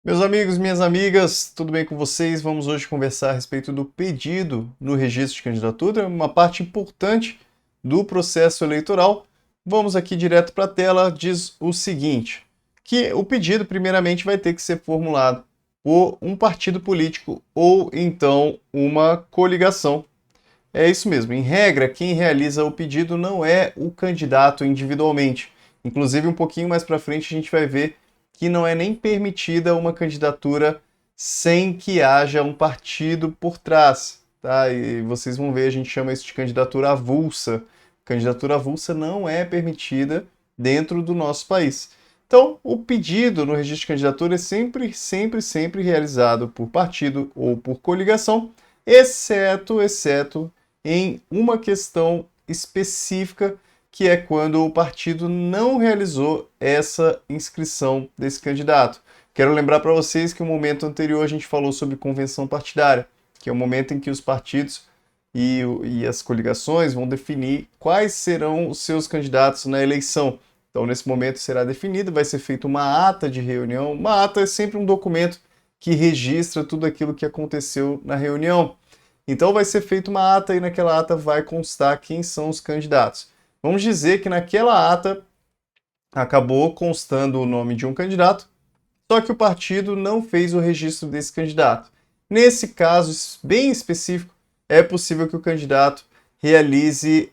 Meus amigos, minhas amigas, tudo bem com vocês? Vamos hoje conversar a respeito do pedido no registro de candidatura, uma parte importante do processo eleitoral. Vamos aqui direto para a tela, diz o seguinte, que o pedido primeiramente vai ter que ser formulado por um partido político ou então uma coligação. É isso mesmo, em regra, quem realiza o pedido não é o candidato individualmente. Inclusive, um pouquinho mais para frente, a gente vai ver que não é nem permitida uma candidatura sem que haja um partido por trás, tá? E vocês vão ver, a gente chama isso de candidatura avulsa. Candidatura avulsa não é permitida dentro do nosso país. Então, o pedido no registro de candidatura é sempre realizado por partido ou por coligação, exceto em uma questão específica, que é quando o partido não realizou essa inscrição desse candidato. Quero lembrar para vocês que no momento anterior a gente falou sobre convenção partidária, que é o momento em que os partidos e as coligações vão definir quais serão os seus candidatos na eleição. Então, nesse momento será definido, vai ser feita uma ata de reunião. Uma ata é sempre um documento que registra tudo aquilo que aconteceu na reunião. Então vai ser feita uma ata e naquela ata vai constar quem são os candidatos. Vamos dizer que naquela ata acabou constando o nome de um candidato, só que o partido não fez o registro desse candidato. Nesse caso bem específico, é possível que o candidato realize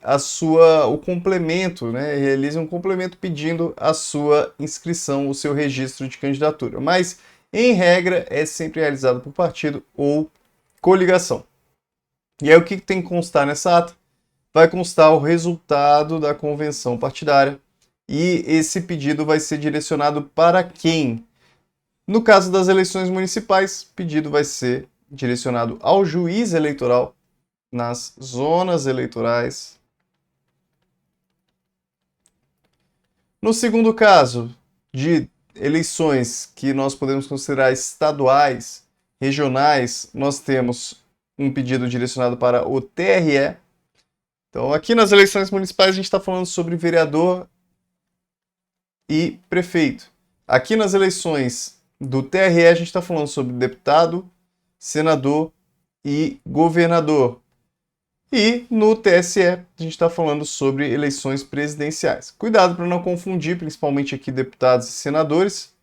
o complemento, né? Realize um complemento pedindo a sua inscrição, o seu registro de candidatura. Mas, em regra, é sempre realizado por partido ou coligação. E aí o que tem que constar nessa ata? Vai constar o resultado da convenção partidária e esse pedido vai ser direcionado para quem? No caso das eleições municipais, o pedido vai ser direcionado ao juiz eleitoral nas zonas eleitorais. No segundo caso, de eleições que nós podemos considerar estaduais, regionais, nós temos um pedido direcionado para o TRE. Então, aqui nas eleições municipais, a gente está falando sobre vereador e prefeito. Aqui nas eleições do TRE, a gente está falando sobre deputado, senador e governador. E no TSE, a gente está falando sobre eleições presidenciais. Cuidado para não confundir, principalmente aqui deputados e senadores,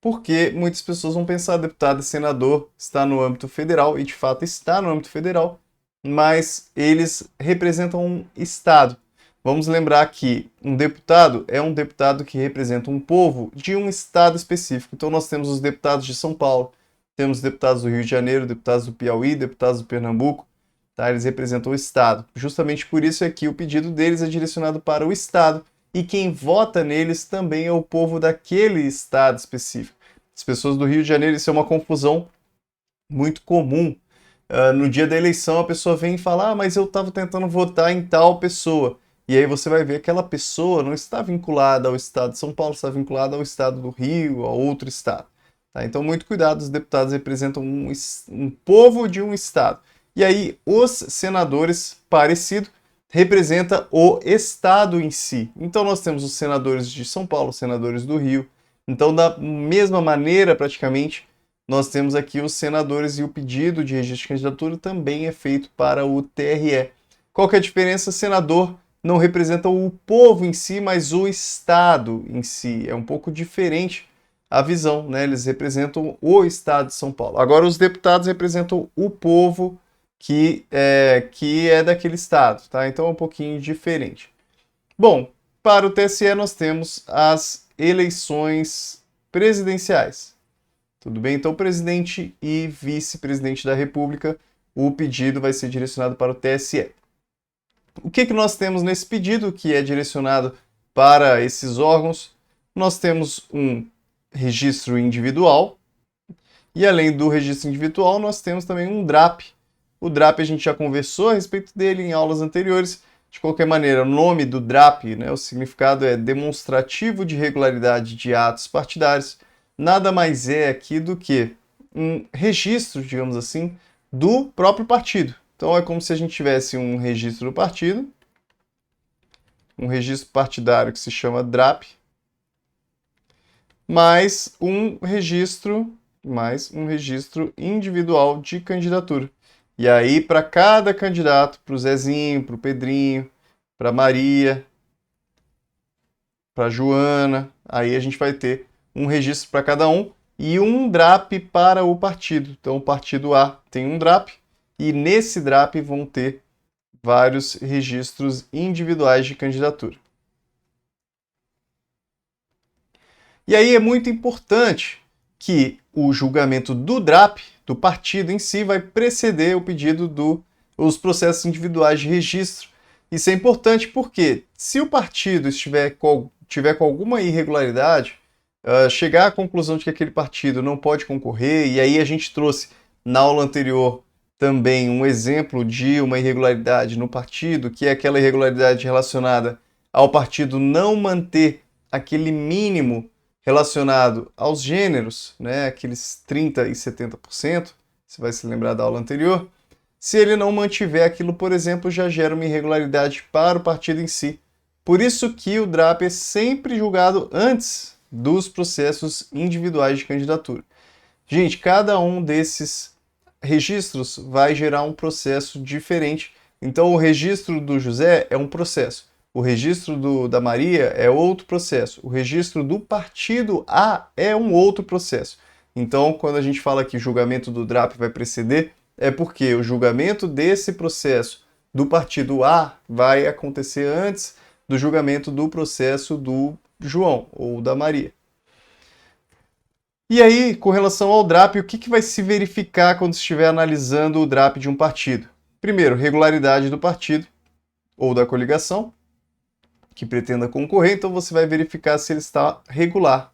porque muitas pessoas vão pensar deputado e senador está no âmbito federal, e de fato está no âmbito federal, mas eles representam um estado. Vamos lembrar que um deputado é um deputado que representa um povo de um estado específico. Então nós temos os deputados de São Paulo, temos deputados do Rio de Janeiro, deputados do Piauí, deputados do Pernambuco, tá? Eles representam o estado. Justamente por isso é que o pedido deles é direcionado para o estado e quem vota neles também é o povo daquele estado específico. As pessoas do Rio de Janeiro, isso é uma confusão muito comum. No dia da eleição, a pessoa vem e fala: Ah, mas eu estava tentando votar em tal pessoa. E aí você vai ver que aquela pessoa não está vinculada ao estado de São Paulo, está vinculada ao estado do Rio, a outro estado. Tá? Então, muito cuidado, os deputados representam um povo de um estado. E aí, os senadores, parecido, representa o estado em si. Então, nós temos os senadores de São Paulo, os senadores do Rio. Então, da mesma maneira, praticamente, nós temos aqui os senadores e o pedido de registro de candidatura também é feito para o TRE. Qual que é a diferença? Senador não representa o povo em si, mas o Estado em si. É um pouco diferente a visão, né? Eles representam o Estado de São Paulo. Agora, os deputados representam o povo que é daquele Estado, tá? Então é um pouquinho diferente. Bom, para o TSE nós temos as eleições presidenciais. Tudo bem? Então, presidente e vice-presidente da República, o pedido vai ser direcionado para o TSE. O que nós temos nesse pedido que é direcionado para esses órgãos? Nós temos um registro individual e, além do registro individual, nós temos também um DRAP. O DRAP a gente já conversou a respeito dele em aulas anteriores. De qualquer maneira, o nome do DRAP, né, o significado é demonstrativo de regularidade de atos partidários. Nada mais é aqui do que um registro, digamos assim, do próprio partido. Então é como se a gente tivesse um registro do partido, um registro partidário que se chama DRAP, mais um registro mais um registro individual de candidatura. E aí, para cada candidato, para o Zezinho, para o Pedrinho, para a Maria, para a Joana, aí a gente vai ter um registro para cada um e um DRAP para o partido. Então, o partido A tem um DRAP e nesse DRAP vão ter vários registros individuais de candidatura. E aí é muito importante que o julgamento do DRAP, do partido em si, vai preceder o pedido dos processos individuais de registro. Isso é importante porque se o partido tiver com alguma irregularidade, chegar à conclusão de que aquele partido não pode concorrer, e aí a gente trouxe na aula anterior também um exemplo de uma irregularidade no partido, que é aquela irregularidade relacionada ao partido não manter aquele mínimo relacionado aos gêneros, né, aqueles 30% e 70%, você vai se lembrar da aula anterior. Se ele não mantiver aquilo, por exemplo, já gera uma irregularidade para o partido em si. Por isso que o DRAP é sempre julgado antes dos processos individuais de candidatura. Gente, cada um desses registros vai gerar um processo diferente. Então, o registro do José é um processo. O registro da Maria é outro processo. O registro do partido A é um outro processo. Então, quando a gente fala que julgamento do DRAP vai preceder, é porque o julgamento desse processo do partido A vai acontecer antes do julgamento do processo do João ou da Maria. E aí, com relação ao DRAP, o que vai se verificar quando estiver analisando o DRAP de um partido? Primeiro, regularidade do partido ou da coligação que pretenda concorrer, então você vai verificar se ele está regular.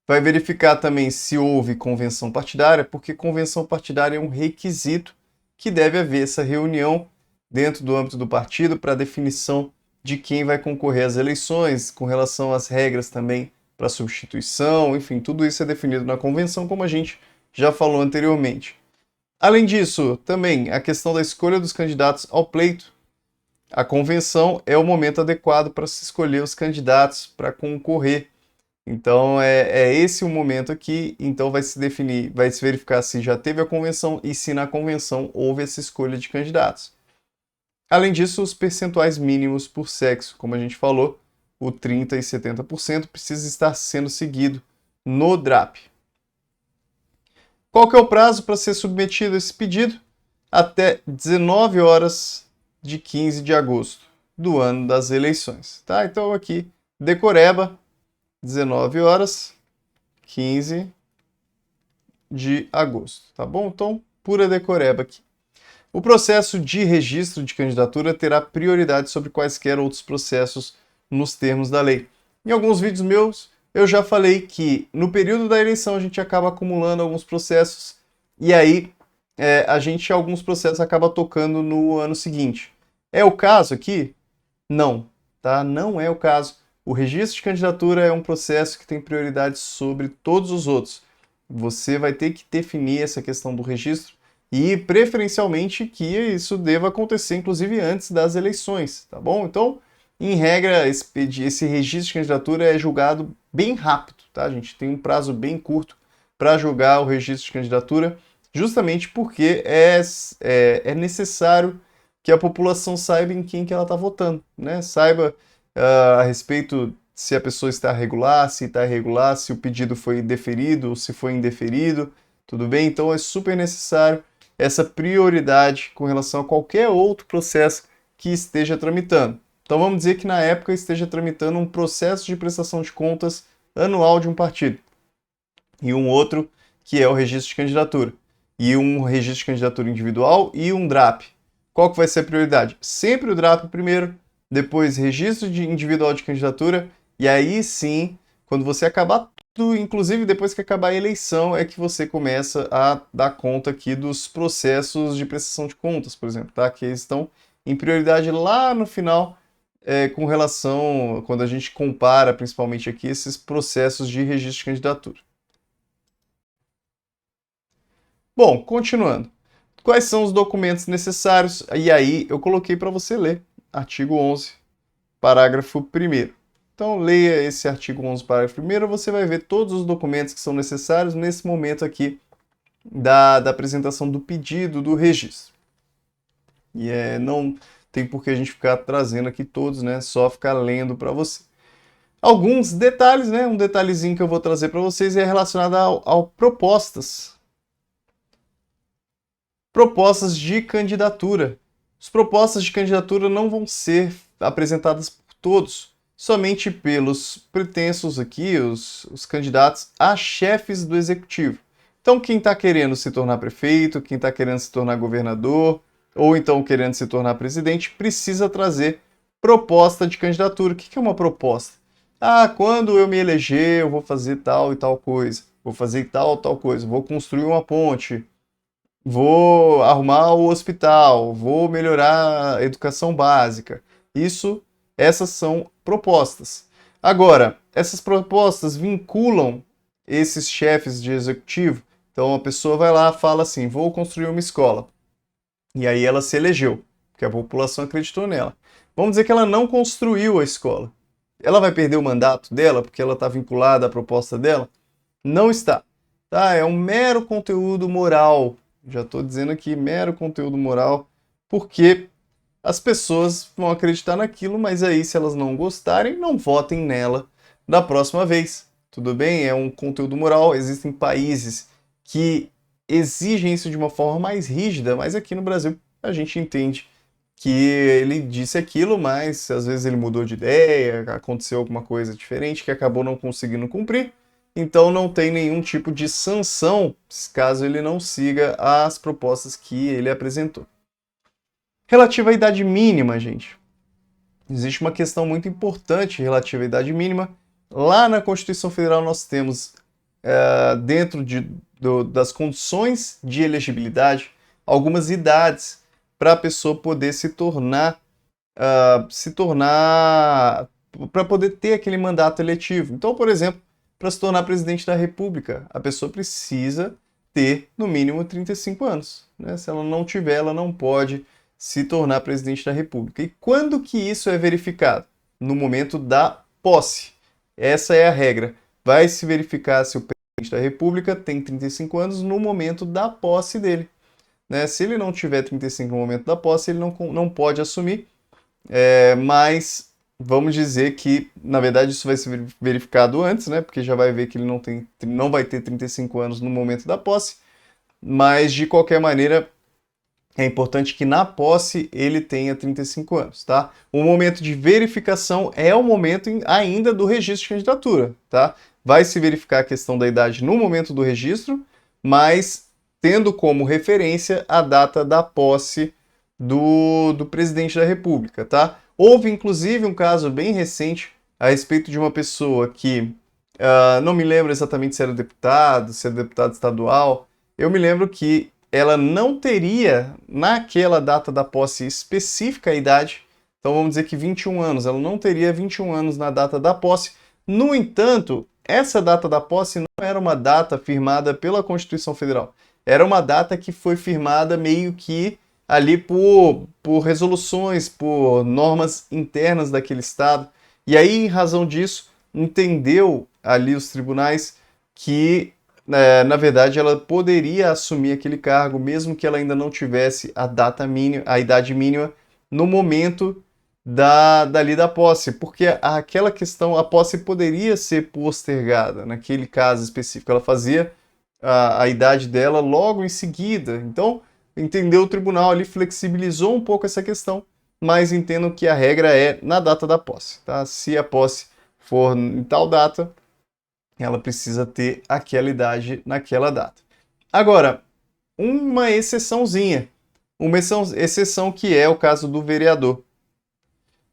Vai verificar também se houve convenção partidária, porque convenção partidária é um requisito que deve haver essa reunião dentro do âmbito do partido para definição de quem vai concorrer às eleições, com relação às regras também para substituição, enfim, tudo isso é definido na convenção, como a gente já falou anteriormente. Além disso, também a questão da escolha dos candidatos ao pleito. A convenção é o momento adequado para se escolher os candidatos para concorrer. Então, é esse o momento aqui. Então, vai se definir, vai se verificar se já teve a convenção e se na convenção houve essa escolha de candidatos. Além disso, os percentuais mínimos por sexo, como a gente falou, o 30% e 70% precisa estar sendo seguido no DRAP. Qual que é o prazo para ser submetido esse pedido? Até 19 horas de 15 de agosto do ano das eleições. Tá? Então aqui, decoreba, 19 horas, 15 de agosto. Tá bom? Então, pura decoreba aqui. O processo de registro de candidatura terá prioridade sobre quaisquer outros processos nos termos da lei. Em alguns vídeos meus, eu já falei que no período da eleição a gente acaba acumulando alguns processos e aí alguns processos acaba tocando no ano seguinte. É o caso aqui? Não, tá? Não é o caso. O registro de candidatura é um processo que tem prioridade sobre todos os outros. Você vai ter que definir essa questão do registro e, preferencialmente, que isso deva acontecer, inclusive, antes das eleições, tá bom? Então, em regra, esse registro de candidatura é julgado bem rápido, tá? A gente tem um prazo bem curto para julgar o registro de candidatura, justamente porque é necessário que a população saiba em quem que ela está votando, né? Saiba a respeito se a pessoa está regular, se está irregular, se o pedido foi deferido ou se foi indeferido, tudo bem? Então é super necessário essa prioridade com relação a qualquer outro processo que esteja tramitando. Então vamos dizer que na época esteja tramitando um processo de prestação de contas anual de um partido e um outro que é o registro de candidatura e um registro de candidatura individual e um DRAP. Qual que vai ser a prioridade? Sempre o DRAP primeiro, depois registro individual de candidatura e aí sim, quando você acabar tudo, inclusive depois que acabar a eleição, é que você começa a dar conta aqui dos processos de prestação de contas, por exemplo, tá? Que eles estão em prioridade lá no final, com relação, quando a gente compara principalmente aqui esses processos de registro de candidatura. Bom, continuando. Quais são os documentos necessários? E aí eu coloquei para você ler, artigo 11, parágrafo 1º. Então leia esse artigo 11, parágrafo 1º, você vai ver todos os documentos que são necessários nesse momento aqui da apresentação do pedido do registro. E não tem por que a gente ficar trazendo aqui todos, né? Só ficar lendo para você. Alguns detalhes, né? Um detalhezinho que eu vou trazer para vocês é relacionado ao propostas. Propostas de candidatura. As propostas de candidatura não vão ser apresentadas por todos, somente pelos pretensos aqui, os candidatos a chefes do executivo. Então, quem está querendo se tornar prefeito, quem está querendo se tornar governador, ou então querendo se tornar presidente, precisa trazer proposta de candidatura. O que é uma proposta? Ah, quando eu me eleger, eu vou fazer tal e tal coisa, vou fazer tal coisa, vou construir uma ponte, vou arrumar o hospital, vou melhorar a educação básica. Essas são propostas. Agora, essas propostas vinculam esses chefes de executivo. Então a pessoa vai lá e fala assim, vou construir uma escola. E aí ela se elegeu, porque a população acreditou nela. Vamos dizer que ela não construiu a escola. Ela vai perder o mandato dela porque ela está vinculada à proposta dela? Não está. Tá? É um mero conteúdo moral. Já estou dizendo aqui, mero conteúdo moral, porque as pessoas vão acreditar naquilo, mas aí se elas não gostarem, não votem nela da próxima vez. Tudo bem? É um conteúdo moral. Existem países que exigem isso de uma forma mais rígida, mas aqui no Brasil a gente entende que ele disse aquilo, mas às vezes ele mudou de ideia, aconteceu alguma coisa diferente que acabou não conseguindo cumprir, então não tem nenhum tipo de sanção caso ele não siga as propostas que ele apresentou. Relativa à idade mínima, gente. Existe uma questão muito importante relativa à idade mínima. Lá na Constituição Federal nós temos, dentro das condições de elegibilidade, algumas idades para a pessoa poder se tornar, para poder ter aquele mandato eletivo. Então, por exemplo, para se tornar presidente da República, a pessoa precisa ter, no mínimo, 35 anos. Né? Se ela não tiver, ela não pode se tornar presidente da República. E quando que isso é verificado? No momento da posse. Essa é a regra. Vai se verificar se o presidente da República tem 35 anos no momento da posse dele. Né? Se ele não tiver 35 no momento da posse, ele não pode assumir, mas vamos dizer que, na verdade, isso vai ser verificado antes, né? Porque já vai ver que ele não vai ter 35 anos no momento da posse, mas, de qualquer maneira, é importante que na posse ele tenha 35 anos, tá? O momento de verificação é o momento ainda do registro de candidatura, tá? Vai se verificar a questão da idade no momento do registro, mas tendo como referência a data da posse do presidente da República, tá? Houve, inclusive, um caso bem recente a respeito de uma pessoa que, não me lembro exatamente se era deputado estadual, eu me lembro que ela não teria, naquela data da posse específica, a idade, então vamos dizer que 21 anos, ela não teria 21 anos na data da posse. No entanto, essa data da posse não era uma data firmada pela Constituição Federal, era uma data que foi firmada meio que ali por resoluções, por normas internas daquele estado, e aí, em razão disso, entendeu ali os tribunais que na verdade, ela poderia assumir aquele cargo, mesmo que ela ainda não tivesse a idade mínima no momento dali da posse, porque aquela questão, a posse poderia ser postergada naquele caso específico. Ela fazia a idade dela logo em seguida. Então, entendeu o tribunal ali, flexibilizou um pouco essa questão, mas entendo que a regra é na data da posse. Tá? Se a posse for em tal data, ela precisa ter aquela idade naquela data. Agora, uma exceçãozinha. Uma exceção que é o caso do vereador.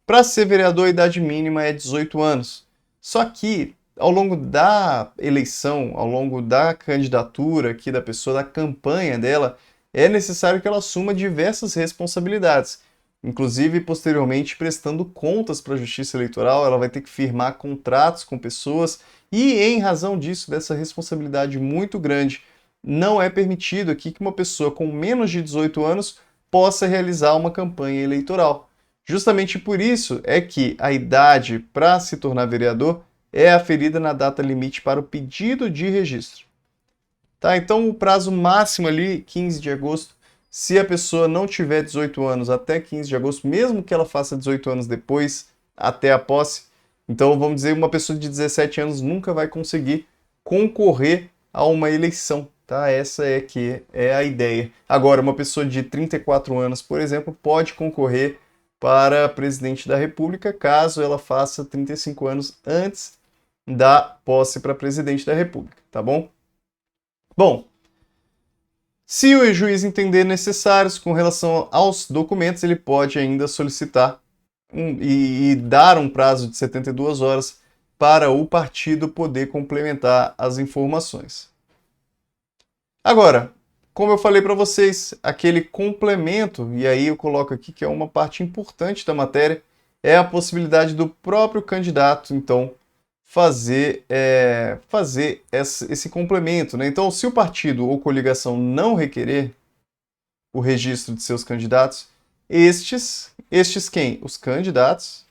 Para ser vereador, a idade mínima é 18 anos. Só que, ao longo da eleição, ao longo da candidatura aqui da pessoa, da campanha dela, é necessário que ela assuma diversas responsabilidades. Inclusive, posteriormente, prestando contas para a Justiça Eleitoral, ela vai ter que firmar contratos com pessoas e, em razão disso, dessa responsabilidade muito grande, não é permitido aqui que uma pessoa com menos de 18 anos possa realizar uma campanha eleitoral. Justamente por isso é que a idade para se tornar vereador é aferida na data limite para o pedido de registro. Tá? Então, o prazo máximo ali, 15 de agosto, se a pessoa não tiver 18 anos até 15 de agosto, mesmo que ela faça 18 anos depois, até a posse, então vamos dizer, uma pessoa de 17 anos nunca vai conseguir concorrer a uma eleição, tá? Essa é que é a ideia. Agora, uma pessoa de 34 anos, por exemplo, pode concorrer para presidente da República, caso ela faça 35 anos antes da posse para presidente da República, tá bom? Bom, se o juiz entender necessários com relação aos documentos, ele pode ainda solicitar e dar um prazo de 72 horas para o partido poder complementar as informações. Agora, como eu falei para vocês, aquele complemento, e aí eu coloco aqui que é uma parte importante da matéria, é a possibilidade do próprio candidato, então, fazer esse complemento, né? Então, se o partido ou coligação não requerer o registro de seus candidatos, estes quem? Os candidatos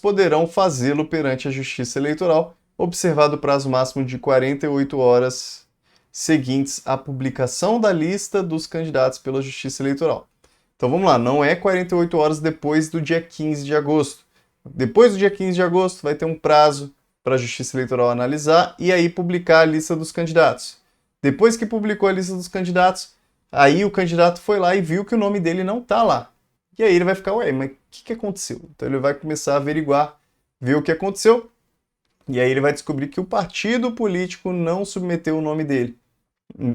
poderão fazê-lo perante a Justiça Eleitoral, observado o prazo máximo de 48 horas seguintes à publicação da lista dos candidatos pela Justiça Eleitoral. Então vamos lá, não é 48 horas depois do dia 15 de agosto. Depois do dia 15 de agosto vai ter um prazo para a Justiça Eleitoral analisar e aí publicar a lista dos candidatos. Depois que publicou a lista dos candidatos, aí o candidato foi lá e viu que o nome dele não está lá. E aí ele vai ficar, ué, mas o que aconteceu? Então ele vai começar a averiguar, ver o que aconteceu, e aí ele vai descobrir que o partido político não submeteu o nome dele.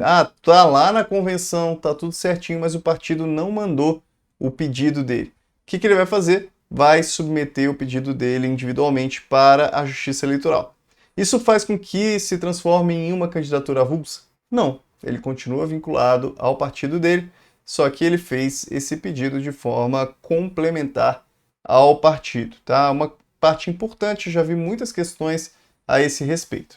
Ah, tá lá na convenção, tá tudo certinho, mas o partido não mandou o pedido dele. O que ele vai fazer? Vai submeter o pedido dele individualmente para a Justiça Eleitoral. Isso faz com que se transforme em uma candidatura avulsa? Não, ele continua vinculado ao partido dele, só que ele fez esse pedido de forma complementar ao partido, tá? Uma parte importante, já vi muitas questões a esse respeito.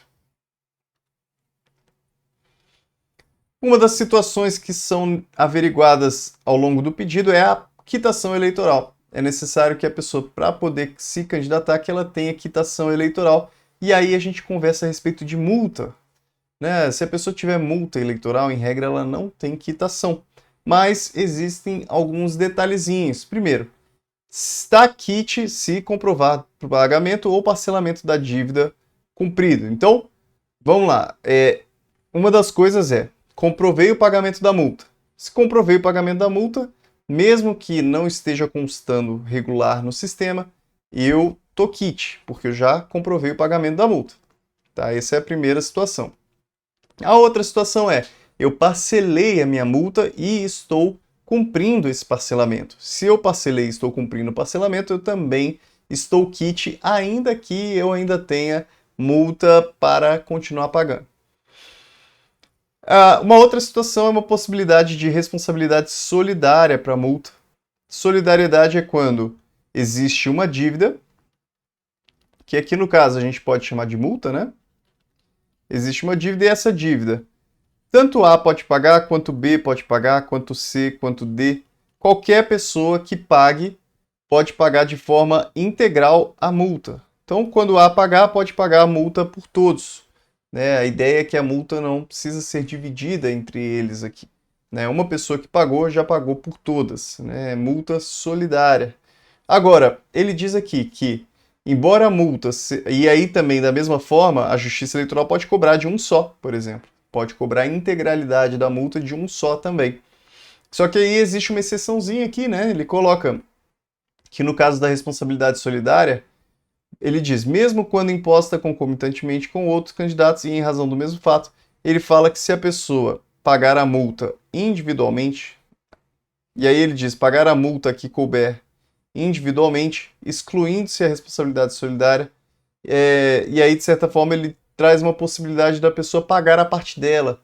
Uma das situações que são averiguadas ao longo do pedido é a quitação eleitoral. É necessário que a pessoa, para poder se candidatar, que ela tenha quitação eleitoral. E aí a gente conversa a respeito de multa, né? Se a pessoa tiver multa eleitoral, em regra, ela não tem quitação. Mas existem alguns detalhezinhos. Primeiro, está quite se comprovar o pagamento ou parcelamento da dívida cumprido. Então, vamos lá. Uma das coisas é, comprovei o pagamento da multa. Se comprovei o pagamento da multa, mesmo que não esteja constando regular no sistema, eu tô quite, porque eu já comprovei o pagamento da multa. Tá? Essa é a primeira situação. A outra situação é, eu parcelei a minha multa e estou cumprindo esse parcelamento. Se eu parcelei e estou cumprindo o parcelamento, eu também estou quite, ainda que eu ainda tenha multa para continuar pagando. Uma outra situação é uma possibilidade de responsabilidade solidária para a multa. Solidariedade é quando existe uma dívida, que aqui no caso a gente pode chamar de multa, né? Existe uma dívida e essa dívida, tanto A pode pagar, quanto B pode pagar, quanto C, quanto D. Qualquer pessoa que pague pode pagar de forma integral a multa. Então, quando A pagar, pode pagar a multa por todos. Né? A ideia é que a multa não precisa ser dividida entre eles aqui. Né? Uma pessoa que pagou já pagou por todas. Né? Multa solidária. Agora, ele diz aqui que, embora a multa, e aí também da mesma forma, a Justiça Eleitoral pode cobrar de um só, por exemplo. Pode cobrar a integralidade da multa de um só também. Só que aí existe uma exceçãozinha aqui, né? Ele coloca que no caso da responsabilidade solidária, ele diz, mesmo quando imposta concomitantemente com outros candidatos e em razão do mesmo fato, ele fala que se a pessoa pagar a multa individualmente, e aí ele diz, pagar a multa que couber individualmente, excluindo-se a responsabilidade solidária, e aí, de certa forma, ele traz uma possibilidade da pessoa pagar a parte dela.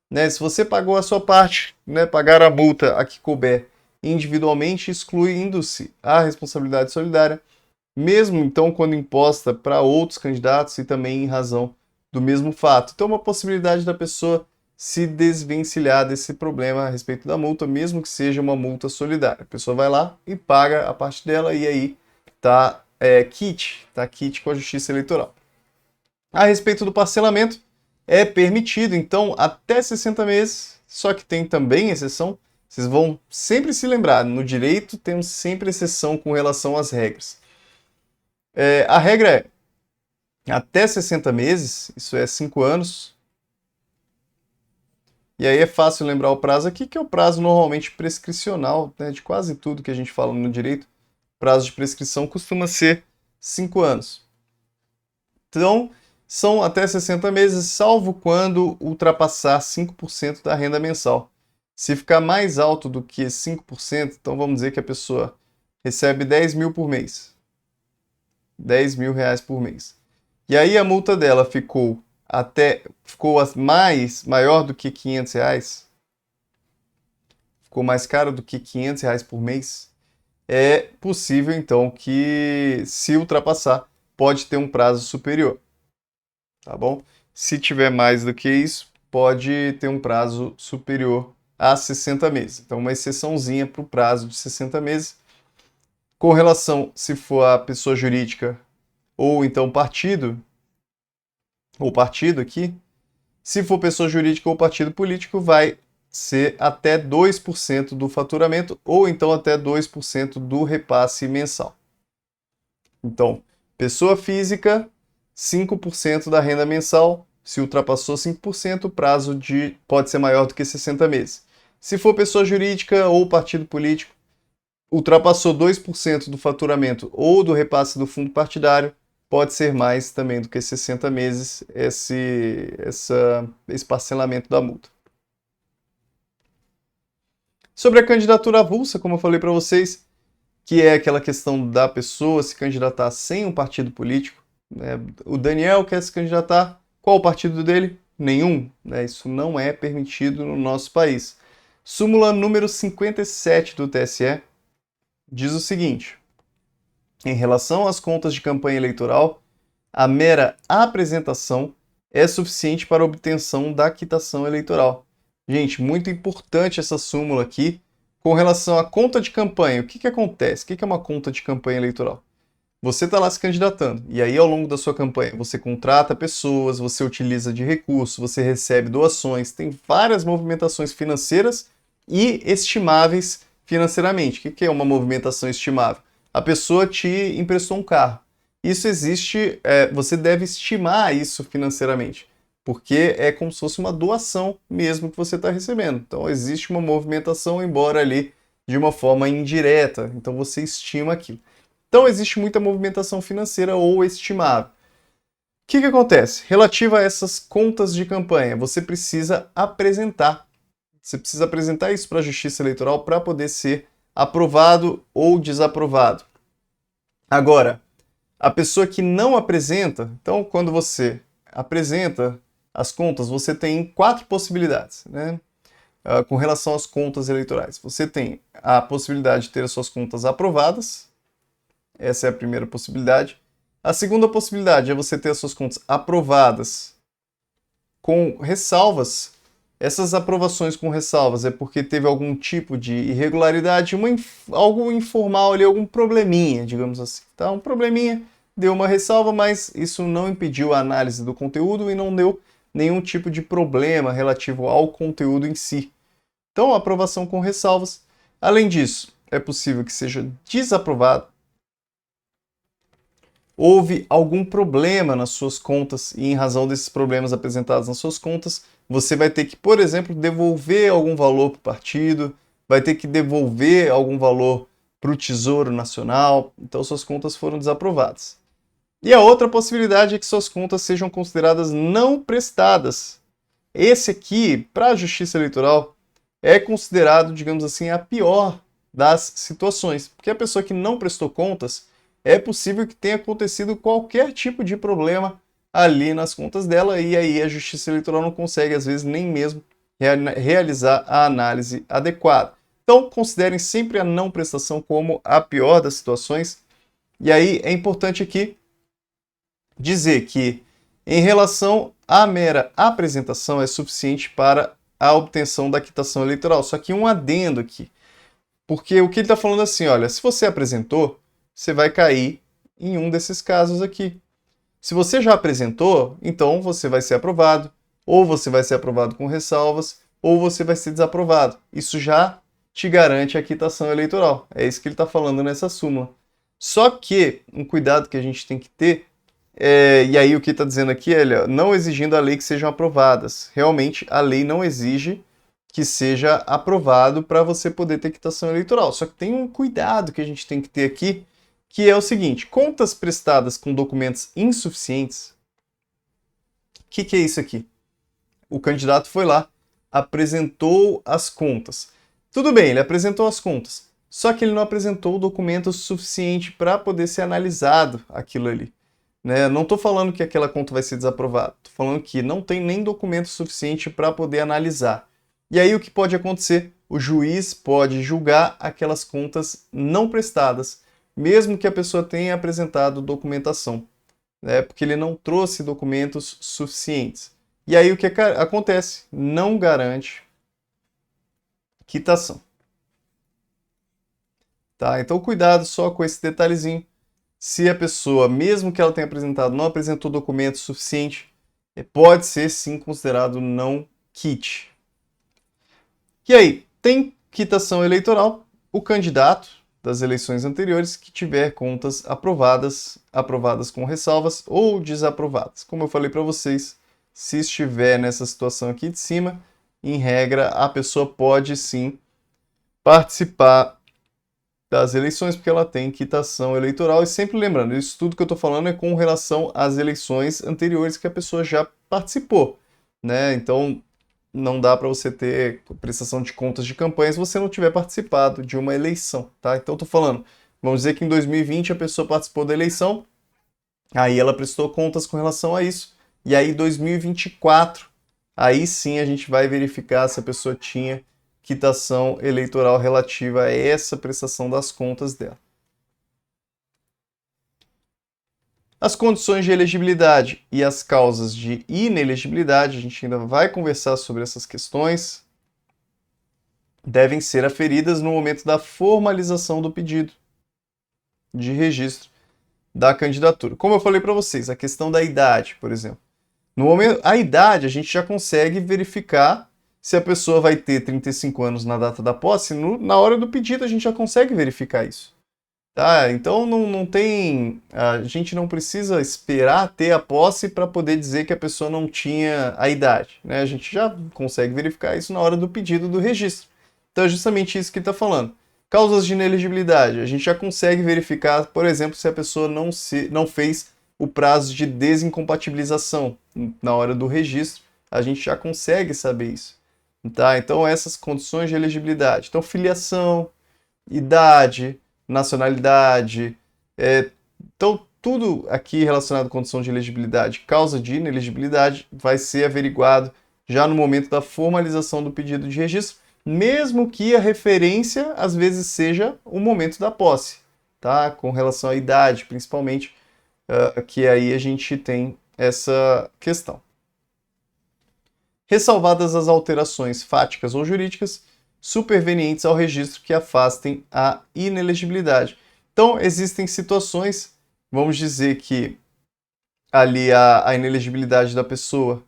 Né? Se você pagou a sua parte, né, pagar a multa a que couber individualmente, excluindo-se a responsabilidade solidária, mesmo então quando imposta para outros candidatos e também em razão do mesmo fato. Então, uma possibilidade da pessoa se desvencilhar desse problema a respeito da multa, mesmo que seja uma multa solidária. A pessoa vai lá e paga a parte dela e aí tá kit com a Justiça Eleitoral. A respeito do parcelamento, é permitido, então, até 60 meses, só que tem também exceção. Vocês vão sempre se lembrar, no direito temos sempre exceção com relação às regras. A regra é até 60 meses, isso é 5 anos. E aí é fácil lembrar o prazo aqui, que é o prazo normalmente prescricional, né, de quase tudo que a gente fala no direito. O prazo de prescrição costuma ser 5 anos. Então, são até 60 meses, salvo quando ultrapassar 5% da renda mensal. Se ficar mais alto do que 5%, então vamos dizer que a pessoa recebe 10 mil por mês. 10 mil reais por mês. E aí a multa dela ficou maior do que 500 reais. Ficou mais caro do que 500 reais por mês. É possível, então, que se ultrapassar, pode ter um prazo superior. Tá bom? Se tiver mais do que isso, pode ter um prazo superior a 60 meses. Então, uma exceçãozinha para o prazo de 60 meses. Com relação, se for a pessoa jurídica ou então partido, ou partido aqui, se for pessoa jurídica ou partido político, vai ser até 2% do faturamento ou então até 2% do repasse mensal. Então, pessoa física, 5% da renda mensal. Se ultrapassou 5%, o prazo pode ser maior do que 60 meses. Se for pessoa jurídica ou partido político, ultrapassou 2% do faturamento ou do repasse do fundo partidário, pode ser mais também do que 60 meses esse parcelamento da multa. Sobre a candidatura avulsa, como eu falei para vocês, que é aquela questão da pessoa se candidatar sem um partido político. O Daniel quer se candidatar, qual o partido dele? Nenhum. Isso não é permitido no nosso país. Súmula número 57 do TSE diz o seguinte: em relação às contas de campanha eleitoral, a mera apresentação é suficiente para a obtenção da quitação eleitoral. Gente, muito importante essa súmula aqui. Com relação à conta de campanha, o que acontece? O que é uma conta de campanha eleitoral? Você está lá se candidatando, e aí ao longo da sua campanha você contrata pessoas, você utiliza de recursos, você recebe doações, tem várias movimentações financeiras e estimáveis financeiramente. O que é uma movimentação estimável? A pessoa te emprestou um carro. Isso existe, você deve estimar isso financeiramente, porque é como se fosse uma doação mesmo que você está recebendo. Então existe uma movimentação, embora ali de uma forma indireta, então você estima aquilo. Então, existe muita movimentação financeira ou estimável. O que acontece? Relativa a essas contas de campanha, você precisa apresentar. Você precisa apresentar isso para a Justiça Eleitoral para poder ser aprovado ou desaprovado. Agora, a pessoa que não apresenta, então, quando você apresenta as contas, você tem 4 possibilidades, né? Com relação às contas eleitorais. Você tem a possibilidade de ter as suas contas aprovadas. Essa é a primeira possibilidade. A segunda possibilidade é você ter as suas contas aprovadas com ressalvas. Essas aprovações com ressalvas é porque teve algum tipo de irregularidade, algo informal ali, algum probleminha, digamos assim. Tá? Um probleminha, deu uma ressalva, mas isso não impediu a análise do conteúdo e não deu nenhum tipo de problema relativo ao conteúdo em si. Então, aprovação com ressalvas. Além disso, é possível que seja desaprovado. Houve algum problema nas suas contas e em razão desses problemas apresentados nas suas contas, você vai ter que, por exemplo, devolver algum valor para o partido, vai ter que devolver algum valor para o Tesouro Nacional, então suas contas foram desaprovadas. E a outra possibilidade é que suas contas sejam consideradas não prestadas. Esse aqui, para a Justiça Eleitoral, é considerado, digamos assim, a pior das situações, porque a pessoa que não prestou contas, é possível que tenha acontecido qualquer tipo de problema ali nas contas dela e aí a Justiça Eleitoral não consegue, às vezes, nem mesmo realizar a análise adequada. Então, considerem sempre a não prestação como a pior das situações. E aí é importante aqui dizer que, em relação a mera apresentação é suficiente para a obtenção da quitação eleitoral. Só que um adendo aqui. Porque o que ele está falando assim, olha, se você apresentou, você vai cair em um desses casos aqui. Se você já apresentou, então você vai ser aprovado, ou você vai ser aprovado com ressalvas, ou você vai ser desaprovado. Isso já te garante a quitação eleitoral. É isso que ele está falando nessa súmula. Só que um cuidado que a gente tem que ter, e aí o que está dizendo aqui é, não exigindo a lei que sejam aprovadas. Realmente, a lei não exige que seja aprovado para você poder ter quitação eleitoral. Só que tem um cuidado que a gente tem que ter aqui, que é o seguinte: contas prestadas com documentos insuficientes. O que é isso aqui? O candidato foi lá, apresentou as contas. Tudo bem, ele apresentou as contas, só que ele não apresentou o documento suficiente para poder ser analisado aquilo ali. Né? Não estou falando que aquela conta vai ser desaprovada, estou falando que não tem nem documento suficiente para poder analisar. E aí o que pode acontecer? O juiz pode julgar aquelas contas não prestadas, mesmo que a pessoa tenha apresentado documentação, né? Porque ele não trouxe documentos suficientes. E aí o que acontece? Não garante quitação. Tá? Então cuidado só com esse detalhezinho. Se a pessoa, mesmo que ela tenha apresentado, não apresentou documento suficiente, pode ser sim considerado não quite. E aí, tem quitação eleitoral o candidato das eleições anteriores que tiver contas aprovadas com ressalvas ou desaprovadas. Como eu falei para vocês, se estiver nessa situação aqui de cima, em regra, a pessoa pode sim participar das eleições porque ela tem quitação eleitoral. E sempre lembrando, isso tudo que eu estou falando é com relação às eleições anteriores que a pessoa já participou, né? Então, não dá para você ter prestação de contas de campanha se você não tiver participado de uma eleição, tá? Então, estou falando, vamos dizer que em 2020 a pessoa participou da eleição, aí ela prestou contas com relação a isso, e aí 2024, aí sim a gente vai verificar se a pessoa tinha quitação eleitoral relativa a essa prestação das contas dela. As condições de elegibilidade e as causas de inelegibilidade, a gente ainda vai conversar sobre essas questões, devem ser aferidas no momento da formalização do pedido de registro da candidatura. Como eu falei para vocês, a questão da idade, por exemplo. No momento, a idade a gente já consegue verificar se a pessoa vai ter 35 anos na data da posse. Na hora do pedido a gente já consegue verificar isso. Tá? Então não tem. A gente não precisa esperar ter a posse para poder dizer que a pessoa não tinha a idade. Né? A gente já consegue verificar isso na hora do pedido do registro. Então é justamente isso que ele está falando. Causas de inelegibilidade. A gente já consegue verificar, por exemplo, se a pessoa não fez o prazo de desincompatibilização na hora do registro. A gente já consegue saber isso. Tá? Então essas condições de elegibilidade. Então filiação, idade, nacionalidade, então tudo aqui relacionado à condição de elegibilidade, causa de inelegibilidade, vai ser averiguado já no momento da formalização do pedido de registro, mesmo que a referência às vezes seja o momento da posse, tá? Com relação à idade, principalmente, que aí a gente tem essa questão. Ressalvadas as alterações fáticas ou jurídicas supervenientes ao registro que afastem a inelegibilidade. Então, existem situações, vamos dizer que ali a inelegibilidade da pessoa,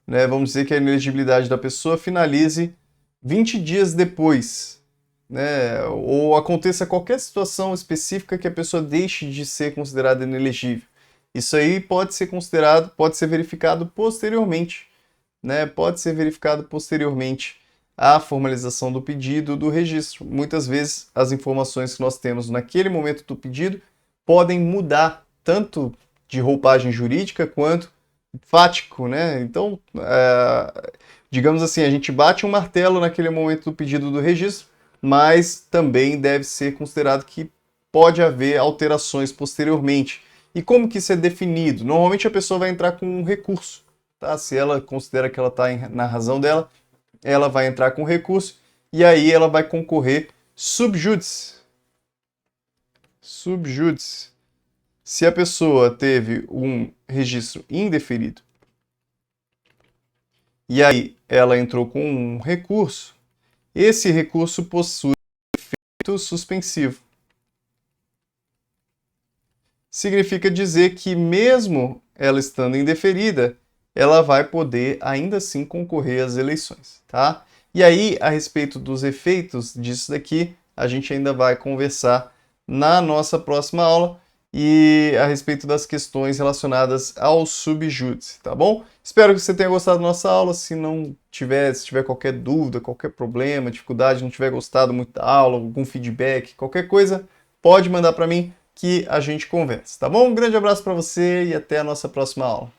né, vamos dizer que a inelegibilidade da pessoa finalize 20 dias depois, né, ou aconteça qualquer situação específica que a pessoa deixe de ser considerada inelegível. Isso aí pode ser considerado, pode ser verificado posteriormente, né, pode ser verificado posteriormente à formalização do pedido do registro. Muitas vezes as informações que nós temos naquele momento do pedido podem mudar, tanto de roupagem jurídica quanto fático, né? Então, digamos assim, a gente bate um martelo naquele momento do pedido do registro, mas também deve ser considerado que pode haver alterações posteriormente. E como que isso é definido? Normalmente a pessoa vai entrar com um recurso, tá? Se ela considera que ela está na razão dela, ela vai entrar com recurso e aí ela vai concorrer sub judice. Sub judice. Se a pessoa teve um registro indeferido e aí ela entrou com um recurso, esse recurso possui efeito suspensivo. Significa dizer que mesmo ela estando indeferida, ela vai poder ainda assim concorrer às eleições, tá? E aí, a respeito dos efeitos disso daqui, a gente ainda vai conversar na nossa próxima aula e a respeito das questões relacionadas ao subjúdice, tá bom? Espero que você tenha gostado da nossa aula. Se não tiver, se tiver qualquer dúvida, qualquer problema, dificuldade, não tiver gostado muito da aula, algum feedback, qualquer coisa, pode mandar para mim que a gente conversa, tá bom? Um grande abraço para você e até a nossa próxima aula.